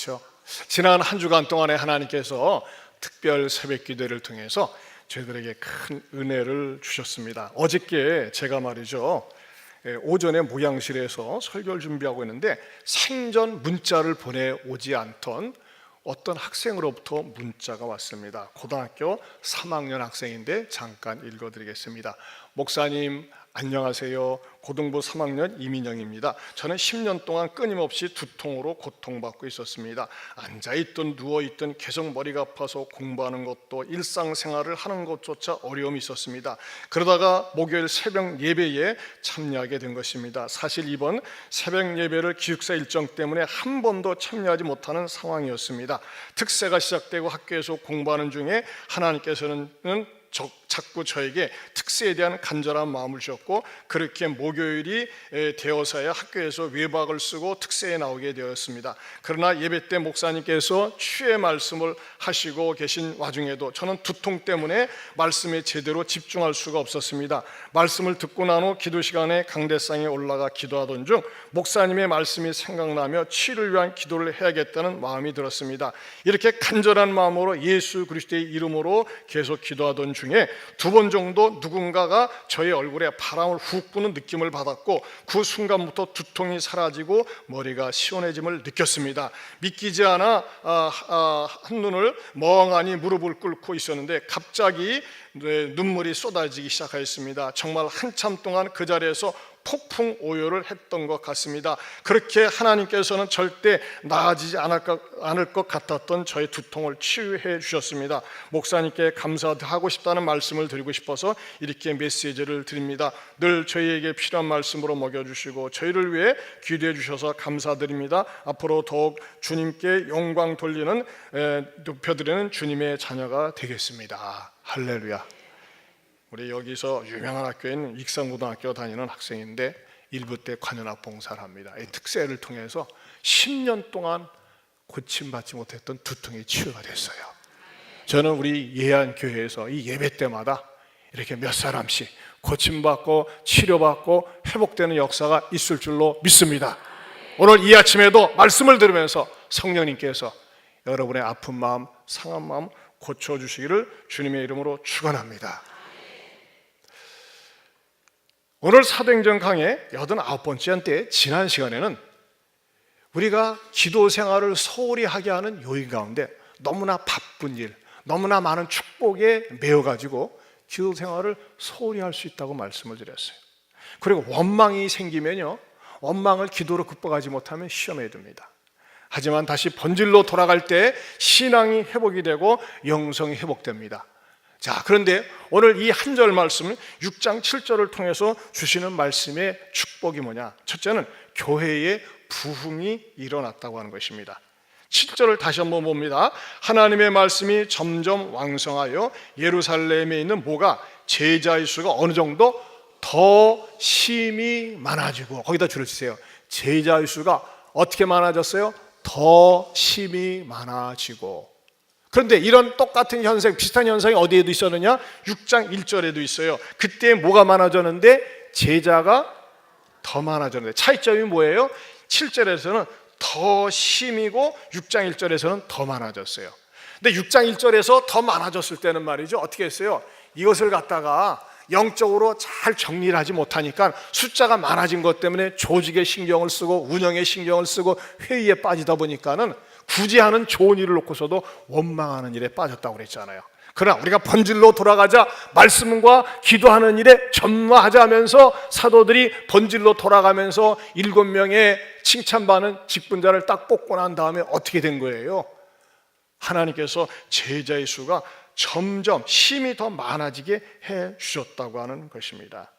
그렇죠? 지난 한 주간 동안에 하나님께서 특별 새벽 기도를 통해서 저희들에게 큰 은혜를 주셨습니다. 어저께 제가 말이죠, 오전에 모양실에서 설교를 준비하고 있는데 생전 문자를 보내오지 않던 어떤 학생으로부터 문자가 왔습니다. 고등학교 3학년 학생인데 잠깐 읽어드리겠습니다. 목사님 안녕하세요. 고등부 3학년 이민영입니다. 저는 10년 동안 끊임없이 두통으로 고통받고 있었습니다. 앉아있든 누워있든 계속 머리가 아파서 공부하는 것도 일상생활을 하는 것조차 어려움이 있었습니다. 그러다가 목요일 새벽 예배에 참여하게 된 것입니다. 사실 이번 새벽 예배를 기숙사 일정 때문에 한 번도 참여하지 못하는 상황이었습니다. 특세가 시작되고 학교에서 공부하는 중에 하나님께서는 자꾸 저에게 특세에 대한 간절한 마음을 주셨고, 그렇게 목요일이 되어서야 학교에서 외박을 쓰고 특세에 나오게 되었습니다. 그러나 예배 때 목사님께서 주의 말씀을 하시고 계신 와중에도 저는 두통 때문에 말씀에 제대로 집중할 수가 없었습니다. 말씀을 듣고 난 후 기도 시간에 강대상에 올라가 기도하던 중 목사님의 말씀이 생각나며 치유를 위한 기도를 해야겠다는 마음이 들었습니다. 이렇게 간절한 마음으로 예수 그리스도의 이름으로 계속 기도하던 중에 두 번 정도 누군가가 저의 얼굴에 바람을 훅 부는 느낌을 받았고, 그 순간부터 두통이 사라지고 머리가 시원해짐을 느꼈습니다. 믿기지 않아 한눈을 멍하니 무릎을 꿇고 있었는데 갑자기 눈물이 쏟아지기 시작하였습니다. 정말 한참 동안 그 자리에서 폭풍 오열을 했던 것 같습니다. 그렇게 하나님께서는 절대 나아지지 않을 것 같았던 저의 두통을 치유해 주셨습니다. 목사님께 감사하고 싶다는 말씀을 드리고 싶어서 이렇게 메시지를 드립니다. 늘 저희에게 필요한 말씀으로 먹여주시고 저희를 위해 기도해 주셔서 감사드립니다. 앞으로 더욱 주님께 영광 돌리는, 높여드리는 주님의 자녀가 되겠습니다. 할렐루야. 우리 여기서 유명한 학교인 익산고등학교 다니는 학생인데 1부 때 관현악 봉사를 합니다. 이 특세를 통해서 10년 동안 고침받지 못했던 두통이 치유가 됐어요. 저는 우리 예안교회에서 이 예배 때마다 이렇게 몇 사람씩 고침받고 치료받고 회복되는 역사가 있을 줄로 믿습니다. 오늘 이 아침에도 말씀을 들으면서 성령님께서 여러분의 아픈 마음, 상한 마음 고쳐주시기를 주님의 이름으로 축원합니다. 오늘 사도행전 강의 89번째인데, 지난 시간에는 우리가 기도 생활을 소홀히 하게 하는 요인 가운데 너무나 바쁜 일, 너무나 많은 축복에 매여가지고 기도 생활을 소홀히 할 수 있다고 말씀을 드렸어요. 그리고 원망이 생기면요, 원망을 기도로 극복하지 못하면 시험에 듭니다. 하지만 다시 본질로 돌아갈 때 신앙이 회복이 되고 영성이 회복됩니다. 자, 그런데 오늘 이 한 절 말씀은 6장 7절을 통해서 주시는 말씀의 축복이 뭐냐? 첫째는 교회의 부흥이 일어났다고 하는 것입니다. 7절을 다시 한번 봅니다. 하나님의 말씀이 점점 왕성하여 예루살렘에 있는 뭐가? 제자의 수가 어느 정도? 더 심히 많아지고, 거기다 줄을 치세요. 제자의 수가 어떻게 많아졌어요? 더 심히 많아지고. 그런데 이런 똑같은 현상, 비슷한 현상이 어디에도 있었느냐? 6장 1절에도 있어요. 그때 뭐가 많아졌는데? 제자가 더 많아졌는데, 차이점이 뭐예요? 7절에서는 더 심이고 6장 1절에서는 더 많아졌어요. 근데 6장 1절에서 더 많아졌을 때는 말이죠, 어떻게 했어요? 이것을 갖다가 영적으로 잘 정리를 하지 못하니까 숫자가 많아진 것 때문에 조직에 신경을 쓰고 운영에 신경을 쓰고 회의에 빠지다 보니까는 굳이 하는 좋은 일을 놓고서도 원망하는 일에 빠졌다고 그랬잖아요. 그러나 우리가 본질로 돌아가자, 말씀과 기도하는 일에 전무하자 하면서 사도들이 본질로 돌아가면서 7명의 칭찬받는 직분자를 딱 뽑고 난 다음에 어떻게 된 거예요? 하나님께서 제자의 수가 점점 힘이 더 많아지게 해 주셨다고 하는 것입니다.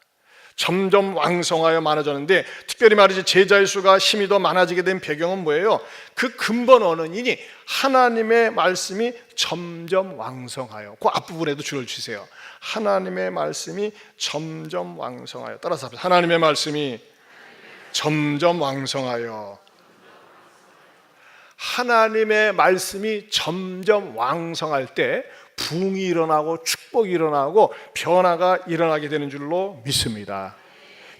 점점 왕성하여 많아졌는데, 특별히 말이지 제자의 수가 힘이 더 많아지게 된 배경은 뭐예요? 그 근본 원인이 하나님의 말씀이 점점 왕성하여, 그 앞부분에도 줄을 치세요. 하나님의 말씀이 점점 왕성하여. 따라서 합시다. 하나님의 말씀이 점점 왕성하여. 하나님의 말씀이 점점 왕성할 때 부흥이 일어나고 축복이 일어나고 변화가 일어나게 되는 줄로 믿습니다.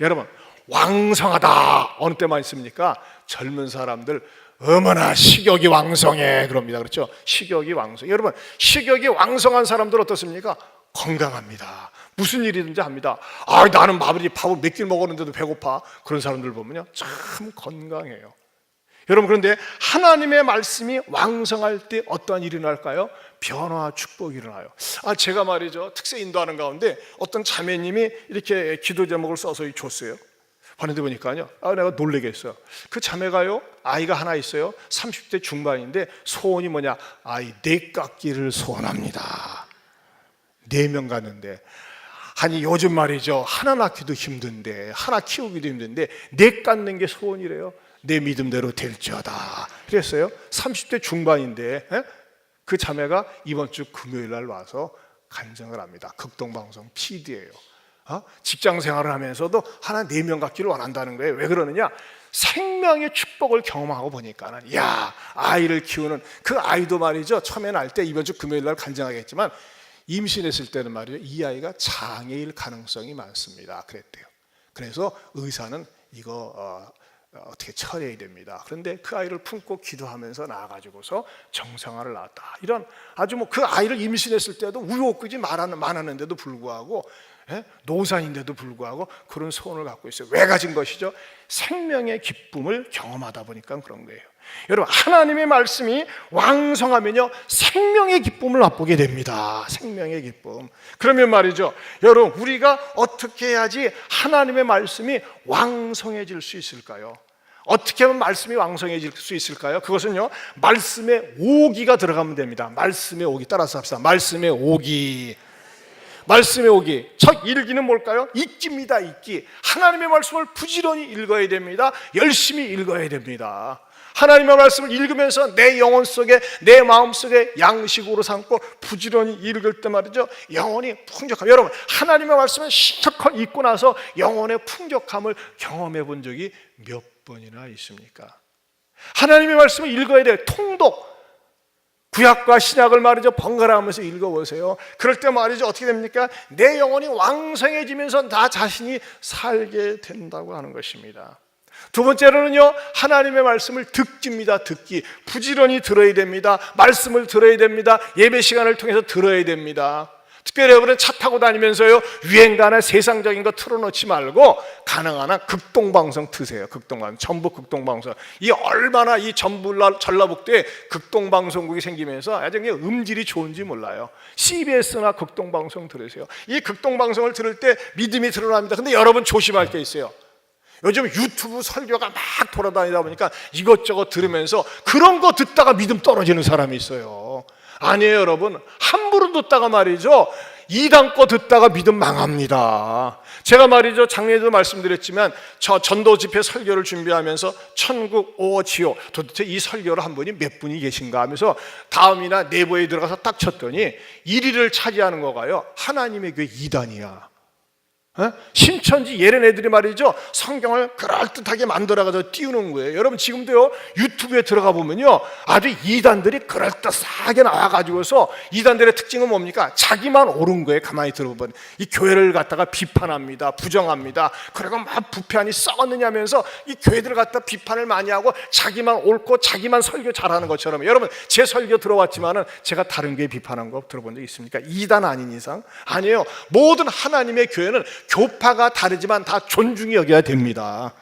여러분, 왕성하다 어느 때만 있습니까? 젊은 사람들 어머나 식욕이 왕성해 그럽니다. 그렇죠? 식욕이 왕성. 여러분, 식욕이 왕성한 사람들 어떻습니까? 건강합니다. 무슨 일이든지 합니다. 나는 밥을 몇 끼 먹었는데도 배고파. 그런 사람들 보면요, 참 건강해요. 여러분, 그런데 하나님의 말씀이 왕성할 때 어떠한 일이 일어날까요? 변화와 축복이 일어나요. 제가 말이죠, 특세 인도하는 가운데 어떤 자매님이 이렇게 기도 제목을 써서 줬어요. 봤는데 보니까요, 내가 놀래겠어요. 그 자매가요, 아이가 하나 있어요. 30대 중반인데 소원이 뭐냐? 아이 4깎기를 소원합니다. 4명 갔는데, 아니 요즘 말이죠, 하나 낳기도 힘든데, 하나 키우기도 힘든데 4 갖는 게 소원이래요. 내 믿음대로 될지어다 그랬어요. 30대 중반인데 그 자매가 이번 주 금요일 날 와서 간증을 합니다. 극동방송 PD예요. 직장 생활을 하면서도 하나 4명 갖기를 원한다는 거예요. 왜 그러느냐? 생명의 축복을 경험하고 보니까는, 아이를 키우는 그 아이도 말이죠, 처음에 날 때 이번 주 금요일 날 간증하겠지만 임신했을 때는 말이죠, 이 아이가 장애일 가능성이 많습니다 그랬대요. 그래서 의사는 이거 어떻게 처리해야 됩니다. 그런데 그 아이를 품고 기도하면서 나아가지고서 정상화를 낳았다. 이런 아주 그 아이를 임신했을 때도 우여곡절이 많았는데도 불구하고, 노산인데도 불구하고 그런 소원을 갖고 있어요. 왜 가진 것이죠? 생명의 기쁨을 경험하다 보니까 그런 거예요. 여러분, 하나님의 말씀이 왕성하면요, 생명의 기쁨을 맛보게 됩니다. 생명의 기쁨. 그러면 말이죠, 여러분, 우리가 어떻게 해야지 하나님의 말씀이 왕성해질 수 있을까요? 어떻게 하면 말씀이 왕성해질 수 있을까요? 그것은요, 말씀의 오기가 들어가면 됩니다. 말씀의 오기. 따라서 합시다. 말씀의 오기. 말씀의 오기. 첫 일기는 뭘까요? 읽기입니다. 읽기. 하나님의 말씀을 부지런히 읽어야 됩니다. 열심히 읽어야 됩니다. 하나님의 말씀을 읽으면서 내 영혼 속에, 내 마음 속에 양식으로 삼고 부지런히 읽을 때 말이죠, 영혼이 풍족함. 여러분, 하나님의 말씀을 실컷 읽고 나서 영혼의 풍족함을 경험해 본 적이 몇 번이나 있습니까? 하나님의 말씀을 읽어야 돼요. 통독. 구약과 신약을 말이죠, 번갈아 가면서 읽어보세요. 그럴 때 말이죠, 어떻게 됩니까? 내 영혼이 왕성해지면서 나 자신이 살게 된다고 하는 것입니다. 두 번째로는요, 하나님의 말씀을 듣기입니다. 듣기. 부지런히 들어야 됩니다. 말씀을 들어야 됩니다. 예배 시간을 통해서 들어야 됩니다. 특별히 여러분은 차 타고 다니면서요, 유행가나 세상적인 거 틀어놓지 말고 가능한 한 극동방송 트세요. 극동방송, 전북 극동방송. 이 얼마나 이 전라북도에 극동방송국이 생기면서 아주 음질이 좋은지 몰라요. CBS나 극동방송 들으세요. 이 극동방송을 들을 때 믿음이 드러납니다. 근데 여러분 조심할 게 있어요. 요즘 유튜브 설교가 막 돌아다니다 보니까 이것저것 들으면서 그런 거 듣다가 믿음 떨어지는 사람이 있어요. 아니에요, 여러분. 함부로 듣다가 말이죠, 이단 거 듣다가 믿음 망합니다. 제가 말이죠, 작년에도 말씀드렸지만 저 전도 집회 설교를 준비하면서 천국 오 지옥, 도대체 이 설교를 한 분이 몇 분이 계신가 하면서 다음이나 네보에 들어가서 딱 쳤더니 1위를 차지하는 거가요, 하나님의 교회 2단이야. 신천지 예런 애들이 말이죠, 성경을 그럴듯하게 만들어가지고 띄우는 거예요. 여러분, 지금도요, 유튜브에 들어가 보면요, 아주 이단들이 그럴듯하게 나와가지고서, 이단들의 특징은 뭡니까? 자기만 옳은 거예요. 가만히 들어보면 이 교회를 갖다가 비판합니다. 부정합니다. 그리고 막 부패하니 썩었느냐면서 이 교회들을 갖다 비판을 많이 하고 자기만 옳고 자기만 설교 잘하는 것처럼. 여러분, 제 설교 들어왔지만은 제가 다른 교회 비판한 거 들어본 적 있습니까? 이단 아닌 이상? 아니에요. 모든 하나님의 교회는 교파가 다르지만 다 존중이 여겨야 됩니다.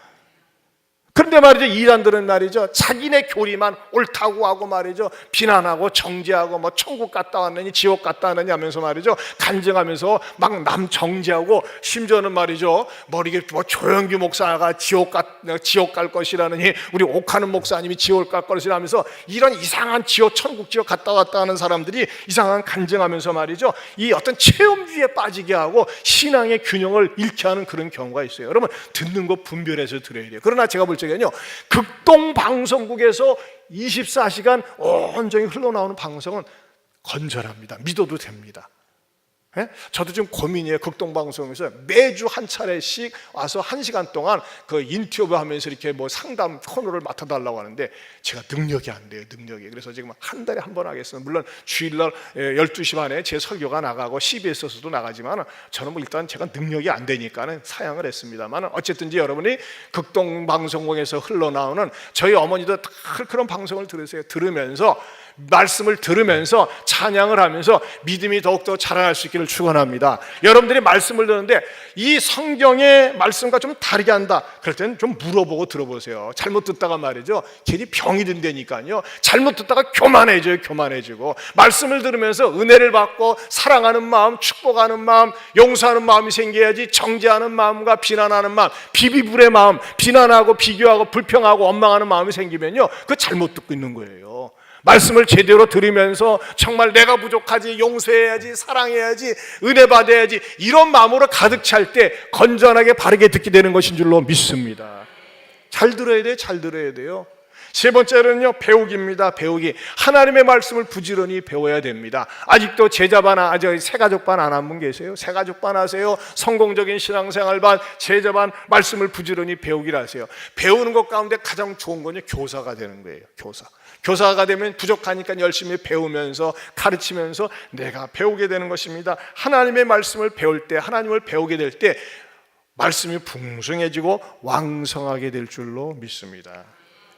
그런데 말이죠, 이단들은 말이죠, 자기네 교리만 옳다고 하고 말이죠, 비난하고 정죄하고 뭐 천국 갔다 왔느니 지옥 갔다 왔느니 하면서 말이죠, 간증하면서 막 남 정죄하고, 심지어는 말이죠, 머리에 뭐 조영규 목사가 지옥 갈 것이라느니 우리 옥하는 목사님이 지옥 갈 것이라면서 이런 이상한 천국 지옥 갔다 왔다 하는 사람들이 이상한 간증하면서 말이죠, 이 어떤 체험주의에 빠지게 하고 신앙의 균형을 잃게 하는 그런 경우가 있어요. 여러분, 듣는 거 분별해서 들어야 돼요. 그러나 제가 볼 적에 극동방송국에서 24시간 온전히 흘러나오는 방송은 건전합니다. 믿어도 됩니다. 예? 저도 지금 고민이에요. 극동방송에서 매주 한 차례씩 와서 1시간 동안 그 인터뷰하면서 이렇게 뭐 상담 코너를 맡아달라고 하는데 제가 능력이 안 돼요. 능력이. 그래서 지금 한 달에 한 번 하겠습니다. 물론 주일날 12시 반에 제 설교가 나가고 CBS에서도 나가지만 저는 뭐 일단 제가 능력이 안 되니까는 사양을 했습니다만 어쨌든지 여러분이 극동방송국에서 흘러나오는 저희 어머니도 다 그런 방송을 들으세요. 들으면서 말씀을 들으면서 찬양을 하면서 믿음이 더욱더 자라날 수 있기를 축원합니다. 여러분들이 말씀을 듣는데 이 성경의 말씀과 좀 다르게 한다 그럴 때는 좀 물어보고 들어보세요. 잘못 듣다가 말이죠 괜히 병이 든다니까요. 잘못 듣다가 교만해지고 말씀을 들으면서 은혜를 받고 사랑하는 마음, 축복하는 마음, 용서하는 마음이 생겨야지 정죄하는 마음과 비난하는 마음, 비비불의 마음, 비난하고 비교하고 불평하고 원망하는 마음이 생기면요 그거 잘못 듣고 있는 거예요. 말씀을 제대로 들으면서 정말 내가 부족하지, 용서해야지, 사랑해야지, 은혜 받아야지 이런 마음으로 가득 찰 때 건전하게 바르게 듣게 되는 것인 줄로 믿습니다. 잘 들어야 돼요. 잘 들어야 돼요. 세 번째는요 배우기입니다. 배우기. 하나님의 말씀을 부지런히 배워야 됩니다. 아직도 제자반, 새가족반 안 한 분 계세요? 새가족반 하세요. 성공적인 신앙생활반, 제자반 말씀을 부지런히 배우기를 하세요. 배우는 것 가운데 가장 좋은 건요 교사가 되는 거예요. 교사가 되면 부족하니까 열심히 배우면서 가르치면서 내가 배우게 되는 것입니다. 하나님의 말씀을 배울 때, 하나님을 배우게 될 때 말씀이 풍성해지고 왕성하게 될 줄로 믿습니다.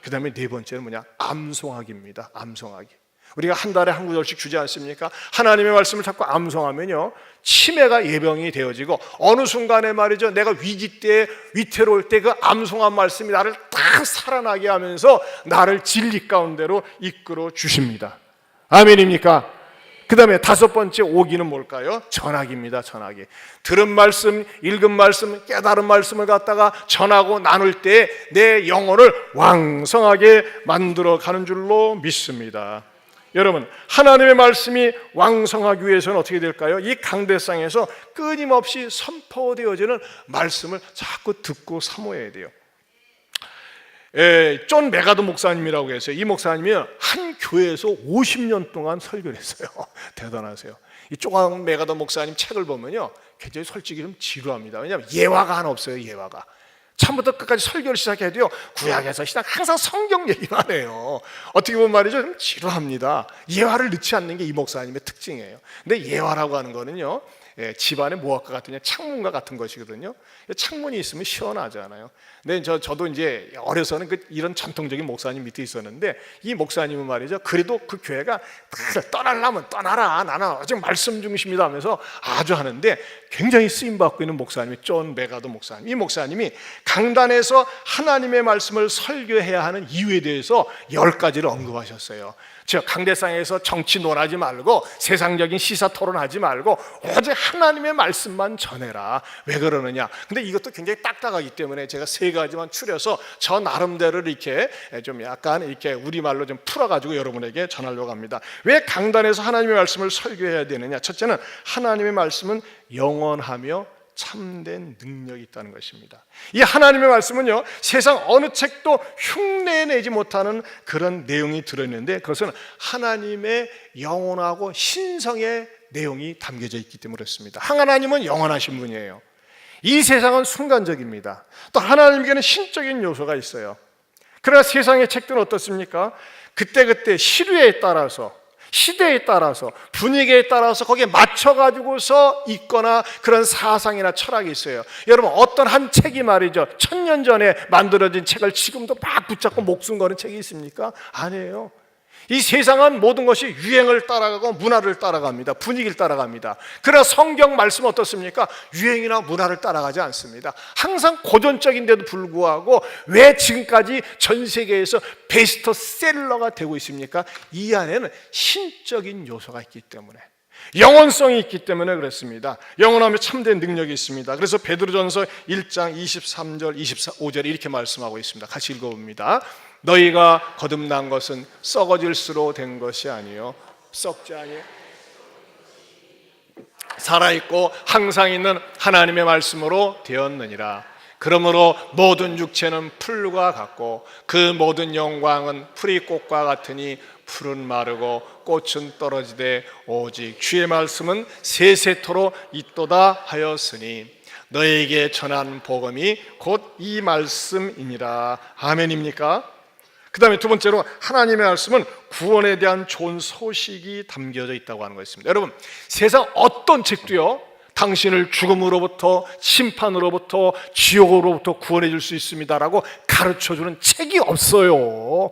그 다음에 네 번째는 뭐냐? 암송하기입니다. 암송하기. 우리가 한 달에 한 구절씩 주지 않습니까? 하나님의 말씀을 자꾸 암송하면요 치매가 예방이 되어지고 어느 순간에 말이죠 내가 위기 때 위태로울 때 그 암송한 말씀이 나를 딱 살아나게 하면서 나를 진리 가운데로 이끌어 주십니다. 아멘입니까? 그 다음에 다섯 번째 오기는 뭘까요? 전하기입니다. 전하기. 들은 말씀, 읽은 말씀, 깨달은 말씀을 갖다가 전하고 나눌 때 내 영혼을 왕성하게 만들어 가는 줄로 믿습니다. 여러분 하나님의 말씀이 왕성하기 위해서는 어떻게 될까요? 이 강대상에서 끊임없이 선포되어지는 말씀을 자꾸 듣고 사모해야 돼요. 존 메가더 목사님이라고 계세요. 이 목사님이 한 교회에서 50년 동안 설교를 했어요. 대단하세요. 이 존 메가더 목사님 책을 보면요 굉장히 솔직히 좀 지루합니다. 왜냐하면 예화가 하나 없어요. 예화가 처음부터 끝까지 설교를 시작해도요 구약에서 시작 항상 성경 얘기만 해요. 어떻게 보면 말이죠 좀 지루합니다. 예화를 넣지 않는 게 이 목사님의 특징이에요. 근데 예화라고 하는 거는요 집안의 뭐가 같으냐 창문과 같은 것이거든요. 창문이 있으면 시원하잖아요. 근데 저도 이제 어려서는 이런 전통적인 목사님 밑에 있었는데 이 목사님은 말이죠 그래도 그 교회가 떠나려면 떠나라 나는 아직 말씀 중심이다 하면서 아주 하는데 굉장히 쓰임받고 있는 목사님이 존 메가더 목사님. 이 목사님이 강단에서 하나님의 말씀을 설교해야 하는 이유에 대해서 10가지를 언급하셨어요. 즉 강대상에서 정치 논하지 말고 세상적인 시사 토론하지 말고 오직 하나님의 말씀만 전해라. 왜 그러느냐? 근데 이것도 굉장히 딱딱하기 때문에 제가 3가지만 추려서 저 나름대로 이렇게 좀 약간 이렇게 우리말로 좀 풀어가지고 여러분에게 전하려고 합니다. 왜 강단에서 하나님의 말씀을 설교해야 되느냐? 첫째는 하나님의 말씀은 영원하며 참된 능력이 있다는 것입니다. 이 하나님의 말씀은요 세상 어느 책도 흉내내지 못하는 그런 내용이 들어있는데 그것은 하나님의 영원하고 신성의 내용이 담겨져 있기 때문에 그렇습니다. 하나님은 영원하신 분이에요. 이 세상은 순간적입니다. 또 하나님께는 신적인 요소가 있어요. 그러나 세상의 책들은 어떻습니까? 그때그때 시류에 따라서 시대에 따라서 분위기에 따라서 거기에 맞춰가지고서 있거나 그런 사상이나 철학이 있어요. 여러분 어떤 한 책이 말이죠 1000년 전에 만들어진 책을 지금도 막 붙잡고 목숨 거는 책이 있습니까? 아니에요. 이 세상은 모든 것이 유행을 따라가고 문화를 따라갑니다. 분위기를 따라갑니다. 그러나 성경 말씀은 어떻습니까? 유행이나 문화를 따라가지 않습니다. 항상 고전적인데도 불구하고 왜 지금까지 전 세계에서 베스트셀러가 되고 있습니까? 이 안에는 신적인 요소가 있기 때문에 영원성이 있기 때문에 그렇습니다. 영원하며 참된 능력이 있습니다. 그래서 베드로전서 1장 23절 25절에 이렇게 말씀하고 있습니다. 같이 읽어봅니다. 너희가 거듭난 것은 썩어질수로 된 것이 아니요 썩지 아니요 살아있고 항상 있는 하나님의 말씀으로 되었느니라. 그러므로 모든 육체는 풀과 같고 그 모든 영광은 풀이 꽃과 같으니 풀은 마르고 꽃은 떨어지되 오직 주의 말씀은 세세토록 있도다 하였으니 너에게 전한 복음이 곧 이 말씀이니라. 아멘입니까? 그 다음에 두 번째로 하나님의 말씀은 구원에 대한 좋은 소식이 담겨져 있다고 하는 것입니다. 여러분, 세상 어떤 책도요 당신을 죽음으로부터 심판으로부터 지옥으로부터 구원해 줄 수 있습니다라고 가르쳐주는 책이 없어요.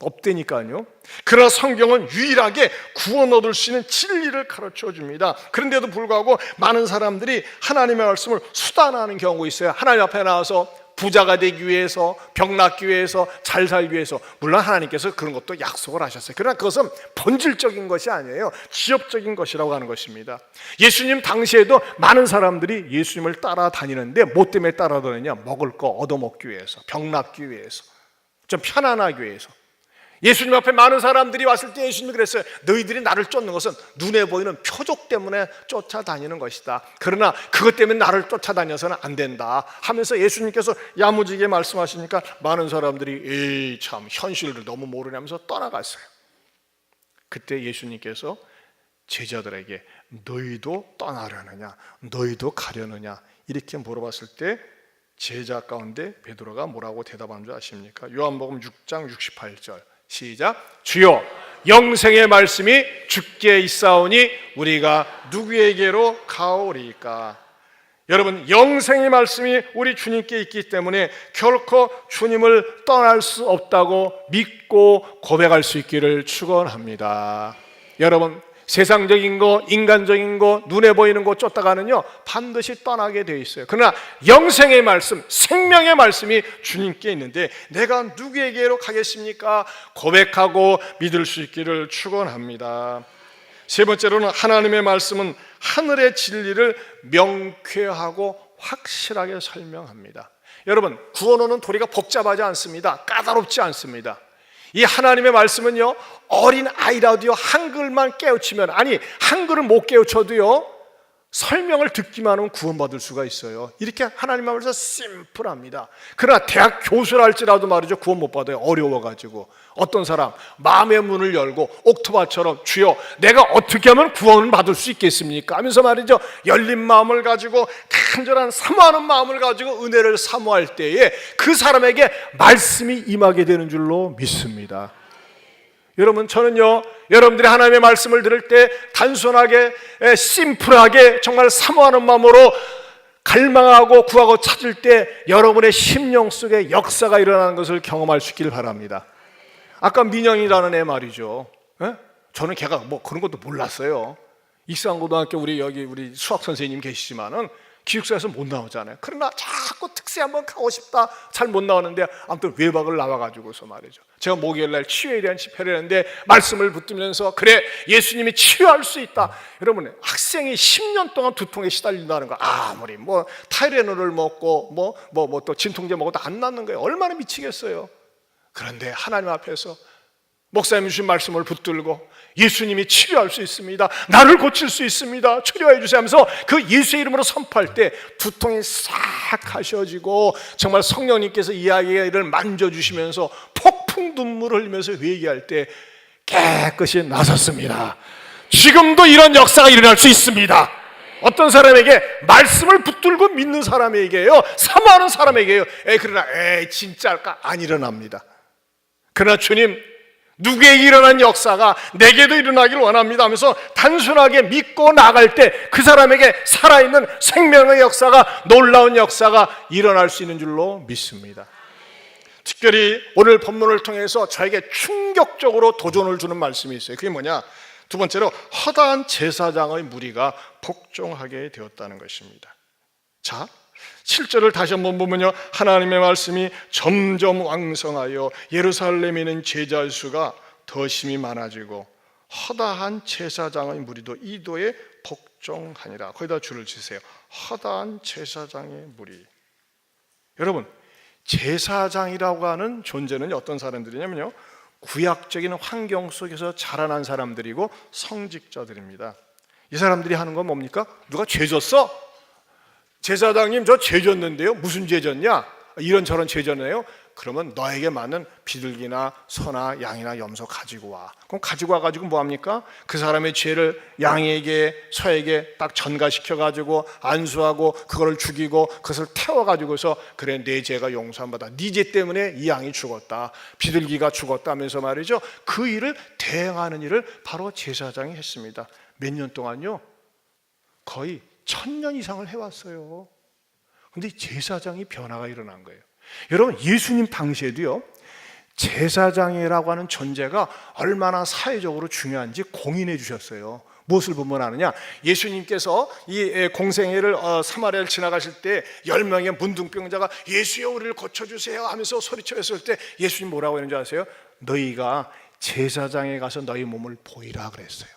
없다니까요. 그러나 성경은 유일하게 구원 얻을 수 있는 진리를 가르쳐 줍니다. 그런데도 불구하고 많은 사람들이 하나님의 말씀을 수단화하는 경우가 있어요. 하나님 앞에 나와서 부자가 되기 위해서, 병 낫기 위해서, 잘 살기 위해서. 물론 하나님께서 그런 것도 약속을 하셨어요. 그러나 그것은 본질적인 것이 아니에요. 지엽적인 것이라고 하는 것입니다. 예수님 당시에도 많은 사람들이 예수님을 따라다니는데 뭐 때문에 따라다니냐? 먹을 거 얻어먹기 위해서, 병 낫기 위해서, 좀 편안하기 위해서. 예수님 앞에 많은 사람들이 왔을 때 예수님이 그랬어요. 너희들이 나를 쫓는 것은 눈에 보이는 표적 때문에 쫓아다니는 것이다. 그러나 그것 때문에 나를 쫓아다녀서는 안 된다 하면서 예수님께서 야무지게 말씀하시니까 많은 사람들이 에이 참 현실을 너무 모르냐면서 떠나갔어요. 그때 예수님께서 제자들에게 너희도 떠나려느냐, 너희도 가려느냐 이렇게 물어봤을 때 제자 가운데 베드로가 뭐라고 대답한 줄 아십니까? 요한복음 6장 68절 시작. 주여 영생의 말씀이 주께 있사오니 우리가 누구에게로 가오리까? 여러분, 영생의 말씀이 우리 주님께 있기 때문에 결코 주님을 떠날 수 없다고 믿고 고백할 수 있기를 축원합니다. 여러분, 세상적인 거, 인간적인 거, 눈에 보이는 거 쫓다가는요 반드시 떠나게 되어 있어요. 그러나 영생의 말씀, 생명의 말씀이 주님께 있는데 내가 누구에게로 가겠습니까? 고백하고 믿을 수 있기를 축원합니다. 세 번째로는 하나님의 말씀은 하늘의 진리를 명쾌하고 확실하게 설명합니다. 여러분, 구원어는 도리가 복잡하지 않습니다. 까다롭지 않습니다. 이 하나님의 말씀은요 어린 아이라도요 한글만 깨우치면, 아니 한글을 못 깨우쳐도요 설명을 듣기만 하면 구원받을 수가 있어요. 이렇게 하나님의 말씀 심플합니다. 그러나 대학 교수를 할지라도 말이죠 구원 못 받아요. 어려워가지고. 어떤 사람 마음의 문을 열고 옥토바처럼 주여 내가 어떻게 하면 구원을 받을 수 있겠습니까 하면서 말이죠 열린 마음을 가지고 간절한 사모하는 마음을 가지고 은혜를 사모할 때에 그 사람에게 말씀이 임하게 되는 줄로 믿습니다. 여러분, 저는요 여러분들이 하나님의 말씀을 들을 때 단순하게 심플하게 정말 사모하는 마음으로 갈망하고 구하고 찾을 때 여러분의 심령 속에 역사가 일어나는 것을 경험할 수 있기를 바랍니다. 아까 민영이라는 애 말이죠. 저는 걔가 뭐 그런 것도 몰랐어요. 익산고등학교 우리 수학 선생님 계시지만은 기숙사에서 못 나오잖아요. 그러나 자꾸 특세 한번 가고 싶다. 잘 못 나오는데 아무튼 외박을 나와가지고서 말이죠. 제가 목요일날 치유에 대한 집회를 했는데 말씀을 붙들면서 그래 예수님이 치유할 수 있다. 여러분, 학생이 10년 동안 두통에 시달린다는 거 아무리 뭐 타이레놀을 먹고 뭐 또 진통제 먹어도 안 낫는 거예요. 얼마나 미치겠어요. 그런데 하나님 앞에서 목사님 주신 말씀을 붙들고 예수님이 치료할 수 있습니다. 나를 고칠 수 있습니다. 치료해 주세요 하면서 그 예수의 이름으로 선포할 때 두통이 싹 가셔지고 정말 성령님께서 이 아이를 만져주시면서 폭풍 눈물을 흘리면서 회개할 때 깨끗이 나섰습니다. 지금도 이런 역사가 일어날 수 있습니다. 어떤 사람에게 말씀을 붙들고 믿는 사람에게요, 사모하는 사람에게요. 그러나 진짜일까? 안 일어납니다. 그러나 주님, 누구에게 일어난 역사가 내게도 일어나기를 원합니다 하면서 단순하게 믿고 나갈 때 그 사람에게 살아있는 생명의 역사가, 놀라운 역사가 일어날 수 있는 줄로 믿습니다. 특별히 오늘 본문을 통해서 저에게 충격적으로 도전을 주는 말씀이 있어요. 그게 뭐냐? 두 번째로 허다한 제사장의 무리가 복종하게 되었다는 것입니다. 자, 7절을 다시 한번 보면요, 하나님의 말씀이 점점 왕성하여 예루살렘에 있는 제자의 수가 더 심히 많아지고 허다한 제사장의 무리도 이도에 복종하니라. 거기다 줄을 치세요. 허다한 제사장의 무리. 여러분, 제사장이라고 하는 존재는 어떤 사람들이냐면요, 구약적인 환경 속에서 자라난 사람들이고 성직자들입니다. 이 사람들이 하는 건 뭡니까? 누가 죄 졌어? 제사장님 저 죄 졌는데요. 무슨 죄 졌냐? 이런저런 죄잖아요. 그러면 너에게 맞는 비둘기나 소나 양이나 염소 가지고 와. 그럼 가지고 와가지고 뭐합니까? 그 사람의 죄를 양에게 소에게 딱 전가시켜가지고 안수하고 그거를 죽이고 그것을 태워가지고서 그래 내 죄가 용서받아. 네 죄 때문에 이 양이 죽었다, 비둘기가 죽었다 하면서 말이죠. 그 일을 대행하는 일을 바로 제사장이 했습니다. 몇 년 동안요? 거의 1000년 이상을 해왔어요. 근데 제사장이 변화가 일어난 거예요. 여러분, 예수님 당시에도요, 제사장이라고 하는 존재가 얼마나 사회적으로 중요한지 공인해 주셨어요. 무엇을 보면 아느냐? 예수님께서 이 공생애를 사마리아를 지나가실 때 10명의 문둥병자가 예수여 우리를 고쳐주세요 하면서 소리쳤을 때 예수님 뭐라고 했는지 아세요? 너희가 제사장에 가서 너희 몸을 보이라 그랬어요.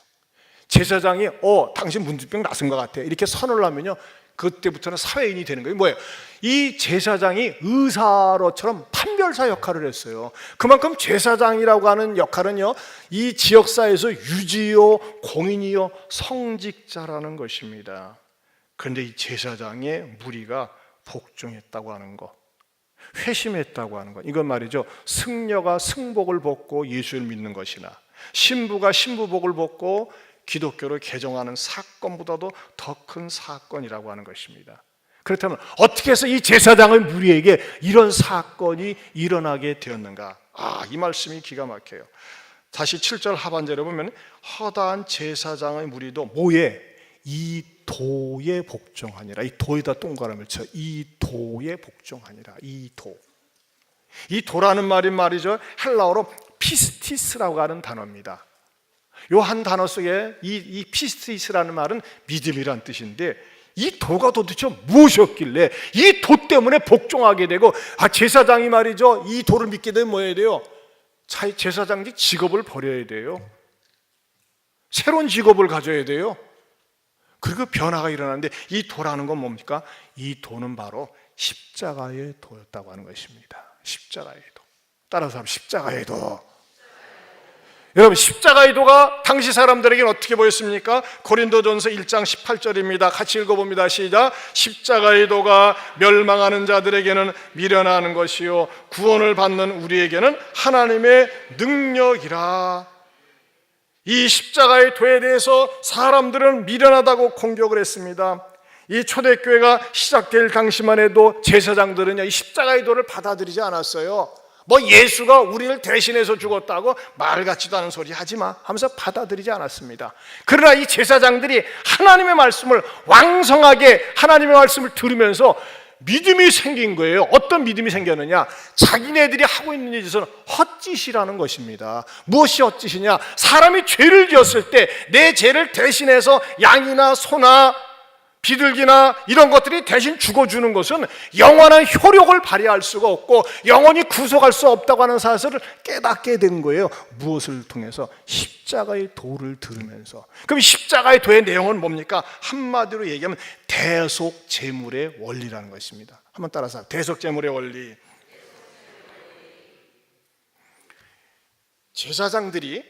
제사장이 당신 문둥병 낫은 것 같아 이렇게 선언을 하면요, 그때부터는 사회인이 되는 거예요. 뭐예요? 이 제사장이 의사로처럼 판별사 역할을 했어요. 그만큼 제사장이라고 하는 역할은요, 이 지역사회에서 유지요, 공인이요, 성직자라는 것입니다. 그런데 이 제사장의 무리가 복종했다고 하는 것, 회심했다고 하는 것, 이건 말이죠, 승려가 승복을 벗고 예수를 믿는 것이나 신부가 신부복을 벗고 기독교를 개종하는 사건보다도 더 큰 사건이라고 하는 것입니다. 그렇다면 어떻게 해서 이 제사장의 무리에게 이런 사건이 일어나게 되었는가? 이 말씀이 기가 막혀요. 다시 7절 하반절에 보면 허다한 제사장의 무리도 뭐에? 이 도에 복종하니라. 이 도에다 동그라미를 쳐. 이 도에 복종하니라. 이 도. 이 도라는 말이 말이죠, 헬라어로 피스티스라고 하는 단어입니다. 요 한 단어 속에 이 피스티스라는 말은 믿음이란 뜻인데, 이 도가 도대체 무엇이었길래 이 도 때문에 복종하게 되고, 제사장이 말이죠, 이 도를 믿게 되면 뭐 해야 돼요? 제사장직 직업을 버려야 돼요. 새로운 직업을 가져야 돼요. 그리고 변화가 일어나는데, 이 도라는 건 뭡니까? 이 도는 바로 십자가의 도였다고 하는 것입니다. 십자가의 도. 따라서 하면 십자가의 도. 여러분, 십자가의 도가 당시 사람들에게는 어떻게 보였습니까? 고린도전서 1장 18절입니다. 같이 읽어봅니다. 시작. 십자가의 도가 멸망하는 자들에게는 미련한 것이요 구원을 받는 우리에게는 하나님의 능력이라. 이 십자가의 도에 대해서 사람들은 미련하다고 공격을 했습니다. 이 초대교회가 시작될 당시만 해도 제사장들은 이 십자가의 도를 받아들이지 않았어요. 뭐 예수가 우리를 대신해서 죽었다고 말 같지도 않은 소리 하지마 하면서 받아들이지 않았습니다. 그러나 이 제사장들이 하나님의 말씀을 왕성하게 하나님의 말씀을 들으면서 믿음이 생긴 거예요. 어떤 믿음이 생겼느냐? 자기네들이 하고 있는 짓은 헛짓이라는 것입니다. 무엇이 헛짓이냐? 사람이 죄를 지었을 때 내 죄를 대신해서 양이나 소나 비둘기나 이런 것들이 대신 죽어주는 것은 영원한 효력을 발휘할 수가 없고 영원히 구속할 수 없다고 하는 사실을 깨닫게 된 거예요. 무엇을 통해서? 십자가의 도를 들으면서. 그럼 십자가의 도의 내용은 뭡니까? 한마디로 얘기하면 대속제물의 원리라는 것입니다. 한번 따라서 대속제물의 원리. 제사장들이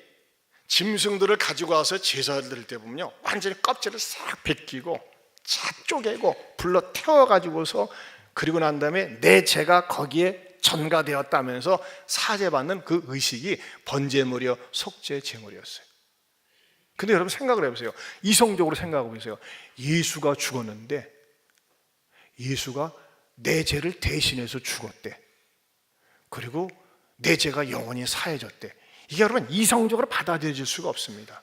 짐승들을 가지고 와서 제사를 드릴 때 보면요, 완전히 껍질을 싹 벗기고 차 쪼개고 불러 태워가지고서, 그리고 난 다음에 내 죄가 거기에 전가되었다면서 사죄받는 그 의식이 번제물이요 속죄제물이었어요. 근데 여러분 생각을 해보세요. 이성적으로 생각해 보세요. 예수가 죽었는데 예수가 내 죄를 대신해서 죽었대. 그리고 내 죄가 영원히 사해졌대. 이게 여러분 이성적으로 받아들여질 수가 없습니다.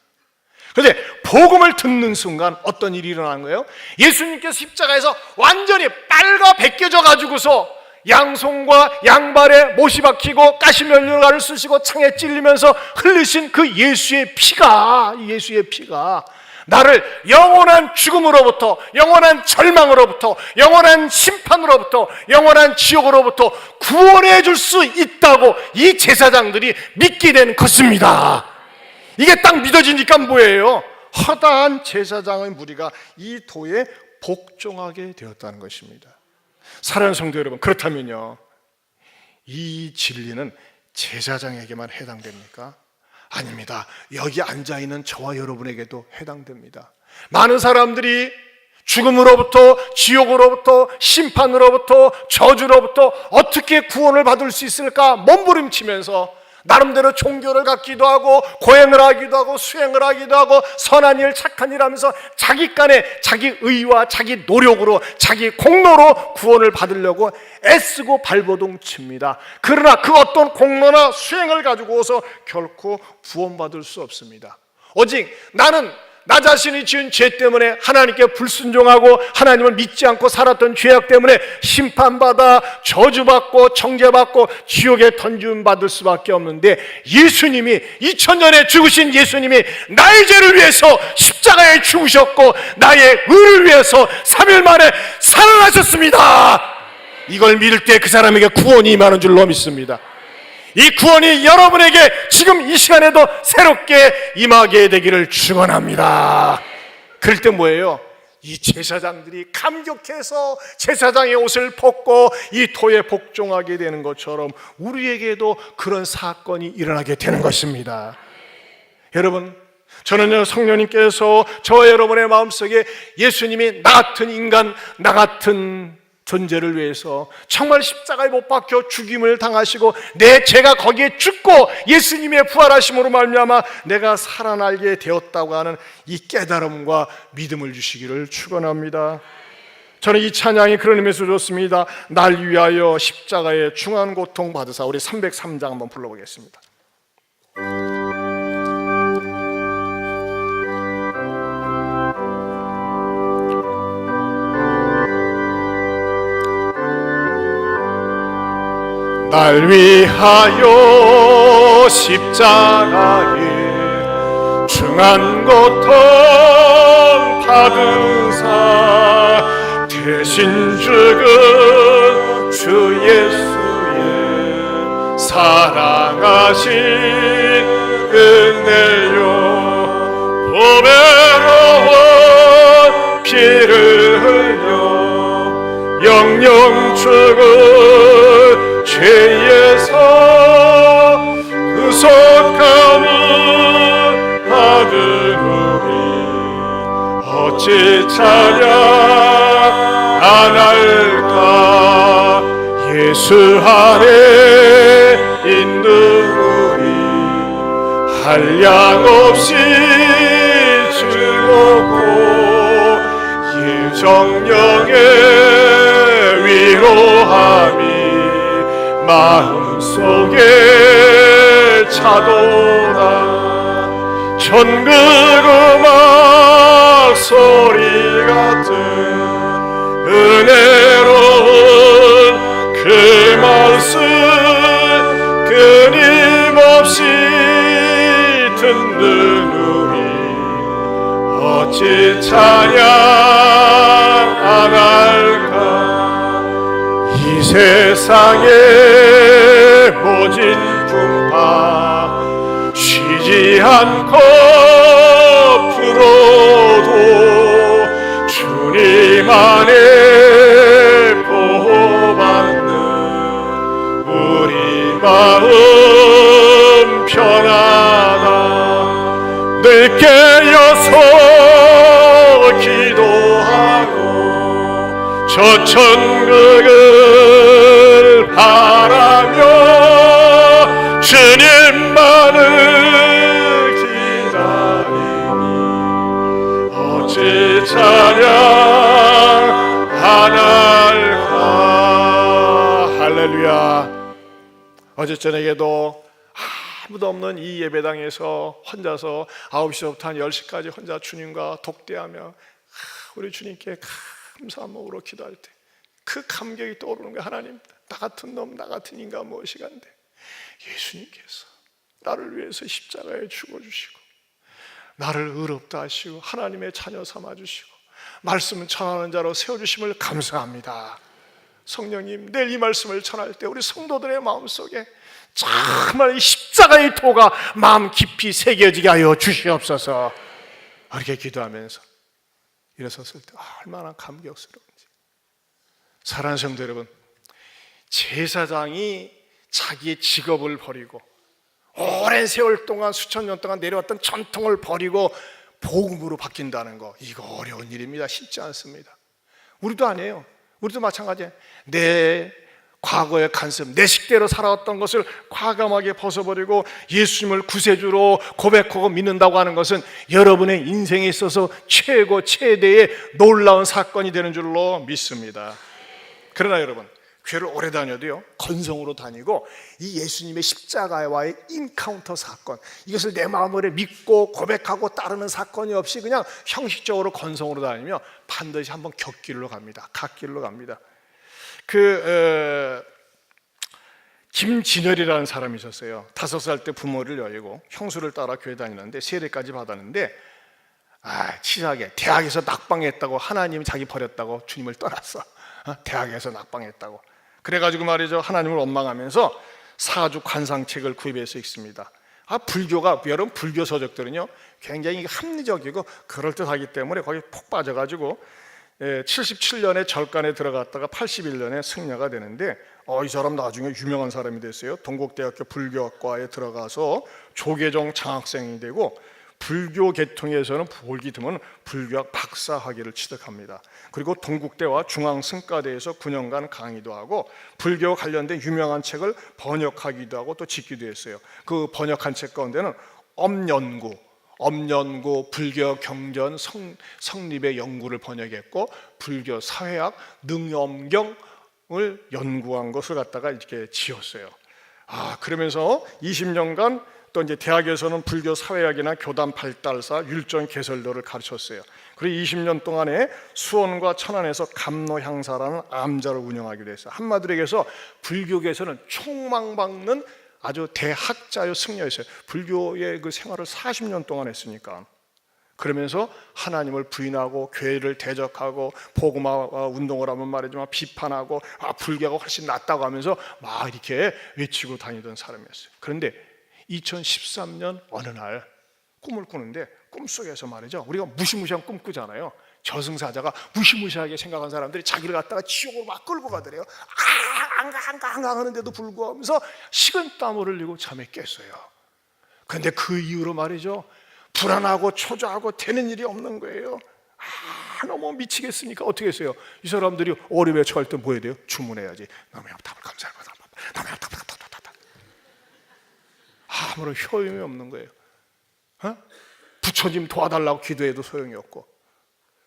그런데 복음을 듣는 순간 어떤 일이 일어난 거예요? 예수님께서 십자가에서 완전히 빨가 벗겨져 가지고서 양손과 양발에 못이 박히고 가시면류관을 쓰시고 창에 찔리면서 흘리신 그 예수의 피가 나를 영원한 죽음으로부터, 영원한 절망으로부터, 영원한 심판으로부터, 영원한 지옥으로부터 구원해 줄 수 있다고 이 제사장들이 믿게 된 것입니다. 이게 딱 믿어지니까 뭐예요? 허다한 제사장의 무리가 이 도에 복종하게 되었다는 것입니다. 사랑하는 성도 여러분, 그렇다면요, 이 진리는 제사장에게만 해당됩니까? 아닙니다. 여기 앉아있는 저와 여러분에게도 해당됩니다. 많은 사람들이 죽음으로부터, 지옥으로부터, 심판으로부터, 저주로부터 어떻게 구원을 받을 수 있을까 몸부림치면서 나름대로 종교를 갖기도 하고 고행을 하기도 하고 수행을 하기도 하고 선한 일 착한 일 하면서 자기 간에 자기 의와 자기 노력으로 자기 공로로 구원을 받으려고 애쓰고 발버둥 칩니다. 그러나 그 어떤 공로나 수행을 가지고서 결코 구원받을 수 없습니다. 오직 나는 나 자신이 지은 죄 때문에 하나님께 불순종하고 하나님을 믿지 않고 살았던 죄악 때문에 심판받아 저주받고 정죄받고 지옥에 던짐받을 수밖에 없는데, 예수님이 2000년에 죽으신 예수님이 나의 죄를 위해서 십자가에 죽으셨고 나의 의를 위해서 3일 만에 살아나셨습니다. 이걸 믿을 때 그 사람에게 구원이 임하는 줄로 믿습니다. 이 구원이 여러분에게 지금 이 시간에도 새롭게 임하게 되기를 축원합니다. 그럴 때 뭐예요? 이 제사장들이 감격해서 제사장의 옷을 벗고 이 토에 복종하게 되는 것처럼 우리에게도 그런 사건이 일어나게 되는 것입니다. 여러분, 저는요, 성령님께서 저와 여러분의 마음속에 예수님이 나 같은 인간, 나 같은 존재를 위해서 정말 십자가에 못 박혀 죽임을 당하시고 내 죄가 거기에 죽고 예수님의 부활하심으로 말미암아 내가 살아나게 되었다고 하는 이 깨달음과 믿음을 주시기를 축원합니다. 저는 이 찬양이 그런 의미에서 좋습니다. 날 위하여 십자가에 중한 고통 받으사. 우리 303장 한번 불러보겠습니다. 날 위하여 십자가에 중한 고통 받으사 대신 죽은 주 예수의 사랑하신 은혜요 보배로운 피를 흘려 영영 죽은 죄에서 구속함을 받으니 어찌 찬양 안 할까. 예수 안에 있는 우리 한량없이 즐겁고 예정령의 위로함이 마음속에 차도다. 천국 음악 소리 같은 은혜로운 그 말씀 끊임없이 듣는 우리 어찌 찬양 안 할까. 이 세상의 모진 풍파 쉬지 않고 불어도 주님 안에 보호받는 우리 마음 편하다. 늘 깨어서 기도하고 저 천국을 바라며 주님만을 기다리니 어찌 찬양 안 할까. 할렐루야. 어제 저녁에도 아무도 없는 이 예배당에서 혼자서 9시부터 한 10시까지 혼자 주님과 독대하며 우리 주님께 감사한 마음으로 기도할 때 그 감격이 떠오르는 거예요. 하나님, 나 같은 놈, 나 같은 인간 무엇이간데 예수님께서 나를 위해서 십자가에 죽어주시고 나를 의롭다 하시고 하나님의 자녀 삼아주시고 말씀을 전하는 자로 세워주심을 감사합니다. 성령님, 내일 이 말씀을 전할 때 우리 성도들의 마음속에 정말 이 십자가의 도가 마음 깊이 새겨지게 하여 주시옵소서. 이렇게 기도하면서 일어섰을 때 얼마나 감격스러운지. 사랑하는 성도 여러분, 제사장이 자기의 직업을 버리고 오랜 세월 동안 수천 년 동안 내려왔던 전통을 버리고 복음으로 바뀐다는 거, 이거 어려운 일입니다. 쉽지 않습니다. 우리도 아니에요. 우리도 마찬가지예요. 내 과거의 간섭, 내 식대로 살아왔던 것을 과감하게 벗어버리고 예수님을 구세주로 고백하고 믿는다고 하는 것은 여러분의 인생에 있어서 최고 최대의 놀라운 사건이 되는 줄로 믿습니다. 그러나 여러분, 교회를 오래 다녀도요, 건성으로 다니고 이 예수님의 십자가와의 인카운터 사건, 이것을 내 마음으로 믿고 고백하고 따르는 사건이 없이 그냥 형식적으로 건성으로 다니면 반드시 한번 곁길로 갑니다. 갓길로 갑니다. 김진열이라는 사람이 있었어요. 5살 때 부모를 여의고 형수를 따라 교회 다니는데 세례까지 받았는데 치사하게 대학에서 낙방했다고, 하나님이 자기 버렸다고 주님을 떠났어. 대학에서 낙방했다고. 그래가지고 말이죠, 하나님을 원망하면서 사주 관상책을 구입해서 읽습니다. 불교가, 여러분 불교 서적들은요 굉장히 합리적이고 그럴듯하기 때문에 거기 푹 빠져가지고 77년에 절간에 들어갔다가 81년에 승려가 되는데 이 사람 나중에 유명한 사람이 됐어요. 동국대학교 불교학과에 들어가서 조계종 장학생이 되고 불교 계통에서는 볼기 드문 불교학 박사 학위를 취득합니다. 그리고 동국대와 중앙승과대에서 9년간 강의도 하고 불교 관련된 유명한 책을 번역하기도 하고 또 짓기도 했어요. 그 번역한 책 가운데는 엄연구, 불교 경전 성립의 연구를 번역했고 불교 사회학 능엄경을 연구한 것을 갖다가 이렇게 지었어요. 그러면서 20년간 또 이제 대학에서는 불교 사회학이나 교단 발달사, 율전 개설도를 가르쳤어요. 그리고 20년 동안에 수원과 천안에서 감로향사라는 암자를 운영하기도 했어요. 한마디로 얘기해서 불교계에서는 총망받는 아주 대학자요 승려였어요. 불교의 그 생활을 40년 동안 했으니까. 그러면서 하나님을 부인하고 교회를 대적하고 복음화 운동을 하면 말이지만 비판하고 불교가 훨씬 낫다고 하면서 막 이렇게 외치고 다니던 사람이었어요. 그런데 2013년 어느 날 꿈을 꾸는데 꿈속에서 말이죠, 우리가 무시무시한 꿈 꾸잖아요. 저승사자가 무시무시하게 생각한 사람들이 자기를 갖다가 지옥으로 막 끌고 가더래요. 안 하는데도 불구하면서 식은땀을 흘리고 잠에 깼어요. 그런데 그 이후로 말이죠, 불안하고 초조하고 되는 일이 없는 거예요. 너무 미치겠으니까 어떻게 했어요? 이 사람들이 어려움에 처할 때 뭐 해야 돼요? 주문해야지. 나무야 답을 감사합니다. 나무야 답을 아무런 효용이 없는 거예요. 부처님 도와달라고 기도해도 소용이 없고.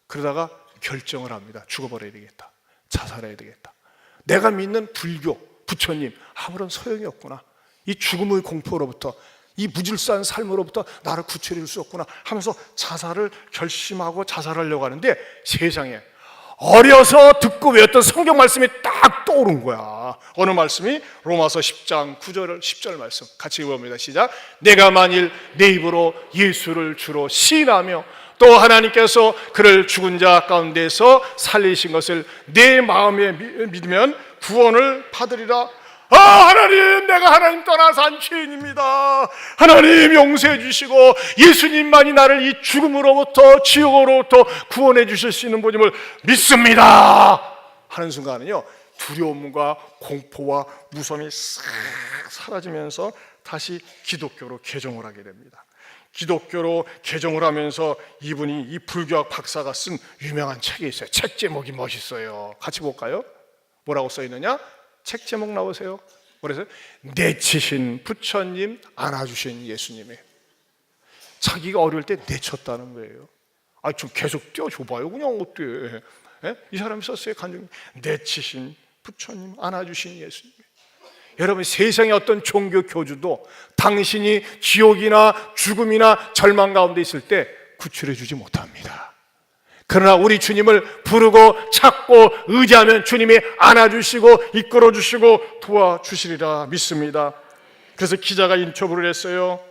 그러다가 결정을 합니다. 죽어버려야 되겠다. 자살해야 되겠다. 내가 믿는 불교, 부처님 아무런 소용이 없구나. 이 죽음의 공포로부터, 이 무질서한 삶으로부터 나를 구출해 줄 수 없구나 하면서 자살을 결심하고 자살하려고 하는데 세상에 어려서 듣고 외웠던 성경 말씀이 딱 떠오른 거야. 어느 말씀이? 로마서 10장 9절 10절 말씀 같이 읽어봅니다. 시작. 내가 만일 내 입으로 예수를 주로 시인하며 또 하나님께서 그를 죽은 자 가운데서 살리신 것을 내 마음에 믿으면 구원을 받으리라. 하나님, 내가 하나님 떠나서 한 죄인입니다. 하나님 용서해 주시고 예수님만이 나를 이 죽음으로부터, 지옥으로부터 구원해 주실 수 있는 분임을 믿습니다 하는 순간은요, 두려움과 공포와 무서움이 싹 사라지면서 다시 기독교로 개종을 하게 됩니다. 기독교로 개종을 하면서 이분이 이 불교학 박사가 쓴 유명한 책이 있어요. 책 제목이 멋있어요. 같이 볼까요? 뭐라고 써 있느냐? 책 제목 나오세요. 그래서 내치신 부처님, 안아주신 예수님이에요. 자기가 어릴 때 내쳤다는 거예요. 좀 계속 띄워줘봐요. 그냥 어때? 이 사람이 썼어요. 간증. 내치신 부처님, 안아주신 예수님. 여러분, 세상의 어떤 종교 교주도 당신이 지옥이나 죽음이나 절망 가운데 있을 때 구출해 주지 못합니다. 그러나 우리 주님을 부르고 찾고 의지하면 주님이 안아주시고 이끌어주시고 도와주시리라 믿습니다. 그래서 기자가 인터뷰를 했어요.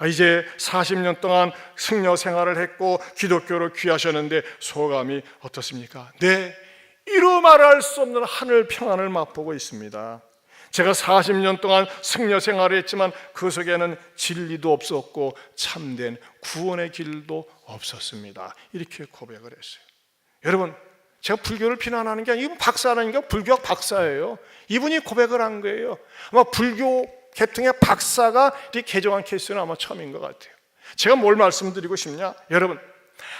이제 40년 동안 승려 생활을 했고 기독교로 귀하셨는데 소감이 어떻습니까? 네, 이루 말할 수 없는 하늘 평안을 맛보고 있습니다. 제가 40년 동안 승려 생활을 했지만 그 속에는 진리도 없었고 참된 구원의 길도 없었습니다. 이렇게 고백을 했어요. 여러분, 제가 불교를 비난하는 게 아니고 이분 박사라는 게 불교학 박사예요. 이분이 고백을 한 거예요. 아마 불교 계통의 박사가 이렇게 개종한 케이스는 아마 처음인 것 같아요. 제가 뭘 말씀드리고 싶냐? 여러분,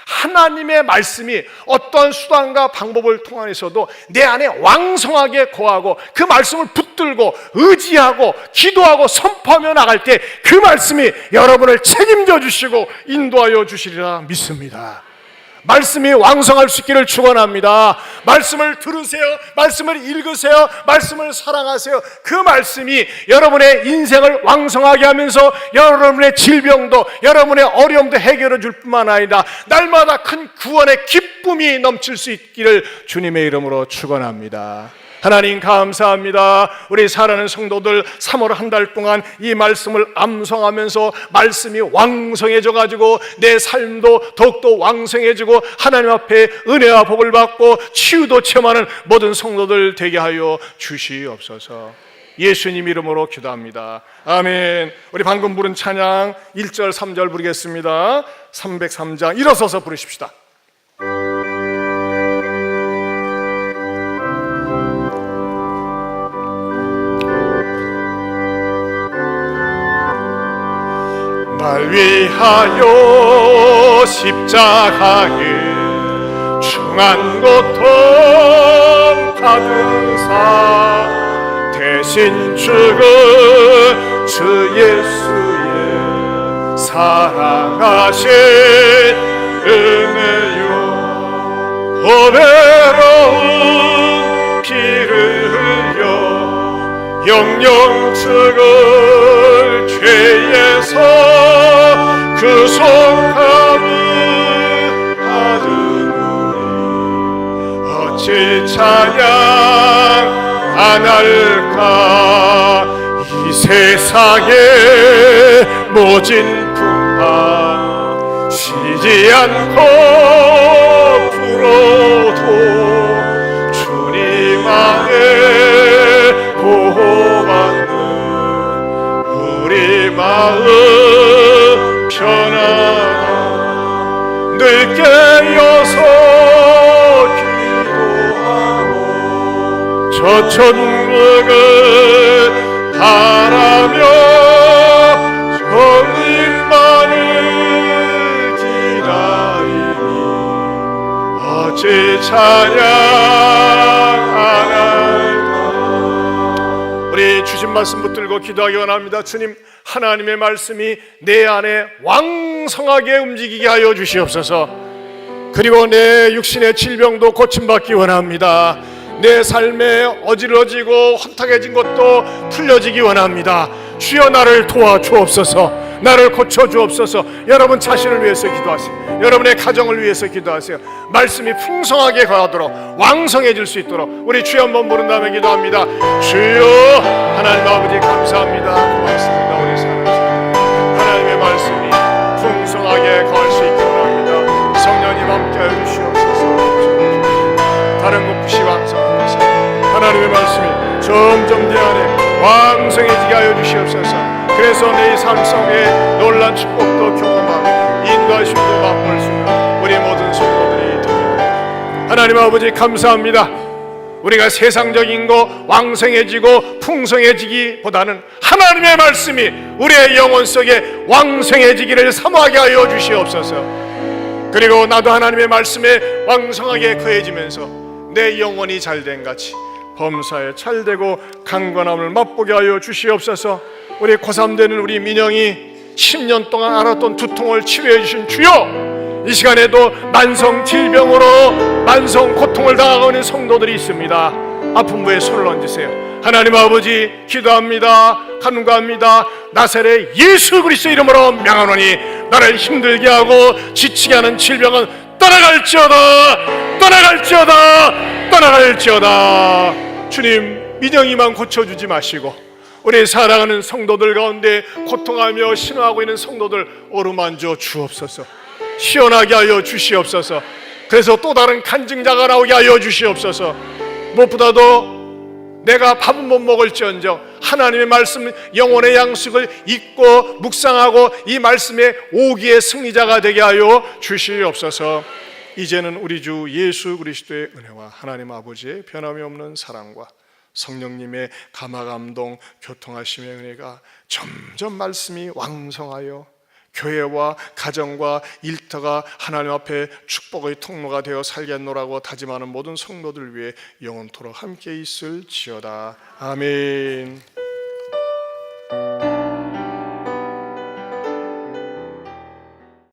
하나님의 말씀이 어떤 수단과 방법을 통해서도 내 안에 왕성하게 거하고 그 말씀을 붙들고 의지하고 기도하고 선포하며 나갈 때 그 말씀이 여러분을 책임져 주시고 인도하여 주시리라 믿습니다. 말씀이 왕성할 수 있기를 축원합니다. 말씀을 들으세요. 말씀을 읽으세요. 말씀을 사랑하세요. 그 말씀이 여러분의 인생을 왕성하게 하면서 여러분의 질병도 여러분의 어려움도 해결해 줄 뿐만 아니라 날마다 큰 구원의 기쁨이 넘칠 수 있기를 주님의 이름으로 축원합니다. 하나님 감사합니다. 우리 사랑하는 성도들 3월 한 달 동안 이 말씀을 암송하면서 말씀이 왕성해져 가지고 내 삶도 더욱더 왕성해지고 하나님 앞에 은혜와 복을 받고 치유도 체험하는 모든 성도들 되게 하여 주시옵소서. 예수님 이름으로 기도합니다. 아멘. 우리 방금 부른 찬양 1절 3절 부르겠습니다. 303장 일어서서 부르십시다. 날 위하여 십자가에 중한 고통 받은 사 대신 죽은 주 예수의 사랑하신 은혜요 보배로운 피를 흘려 영영 죽을 죄에서 구속함을 받은 우리 어찌 찬양 안 할까. 이 세상의 모진 풍파 쉬지 않고 불어도 주님 안에 보호받는 우리 마음 편안하 늘 깨어서 기도하고 저 천국을 바라며 주님만을 기다리니 어찌 찬양 안 할까. 우리 주신 말씀 붙들고 기도하기 원합니다. 주님, 하나님의 말씀이 내 안에 왕성하게 움직이게 하여 주시옵소서. 그리고 내 육신의 질병도 고침받기 원합니다. 내 삶에 어지러지고 혼탁해진 것도 풀려지기 원합니다. 주여 나를 도와주옵소서. 나를 고쳐주옵소서. 여러분 자신을 위해서 기도하세요. 여러분의 가정을 위해서 기도하세요. 말씀이 풍성하게 가도록 왕성해질 수 있도록 우리 주여 한번 부른 다음에 기도합니다. 주여 하나님 아버지 감사합니다. 고맙습니다. 우리 사랑하시는 하나님의 말씀이 풍성하게 가할 수 있기 원합니다. 성령님 함께하여 주시옵소서. 다른 것 없이 왕성하소서. 하나님의 말씀이 점점 내 안에 왕성해지게 하여 주시옵소서. 그래서 내 삶 속에 놀란 축복도 경험하고 인도하심도 맛볼 수 있는 우리 모든 성도들이 되옵소서. 하나님 아버지 감사합니다. 우리가 세상적인 거 왕성해지고 풍성해지기보다는 하나님의 말씀이 우리의 영혼 속에 왕성해지기를 사모하게 하여 주시옵소서. 그리고 나도 하나님의 말씀에 왕성하게 거해지면서 내 영혼이 잘된 같이 범사에 잘되고 강건함을 맛보게 하여 주시옵소서. 우리 고3 되는 우리 민영이 10년 동안 앓았던 두통을 치료해 주신 주여, 이 시간에도 만성 질병으로 만성 고통을 당하고 있는 성도들이 있습니다. 아픈 부에 손을 얹으세요. 하나님 아버지 기도합니다. 간구합니다. 나사렛 예수 그리스도 이름으로 명하노니 나를 힘들게 하고 지치게 하는 질병은 떠나갈지어다, 떠나갈지어다, 떠나갈지어다. 주님, 민영이만 고쳐주지 마시고 우리 사랑하는 성도들 가운데 고통하며 신어하고 있는 성도들 어루만져 주옵소서. 시원하게 하여 주시옵소서. 그래서 또 다른 간증자가 나오게 하여 주시옵소서. 무엇보다도 내가 밥은 못 먹을지언정 하나님의 말씀 영혼의 양식을 읽고 묵상하고 이 말씀의 오기의 승리자가 되게 하여 주시옵소서. 이제는 우리 주 예수 그리스도의 은혜와 하나님 아버지의 변함이 없는 사랑과 성령님의 감화감동 교통하심의 은혜가 점점 말씀이 왕성하여 교회와 가정과 일터가 하나님 앞에 축복의 통로가 되어 살겠노라고 다짐하는 모든 성도들 위해 영원토록 함께 있을지어다. 아멘.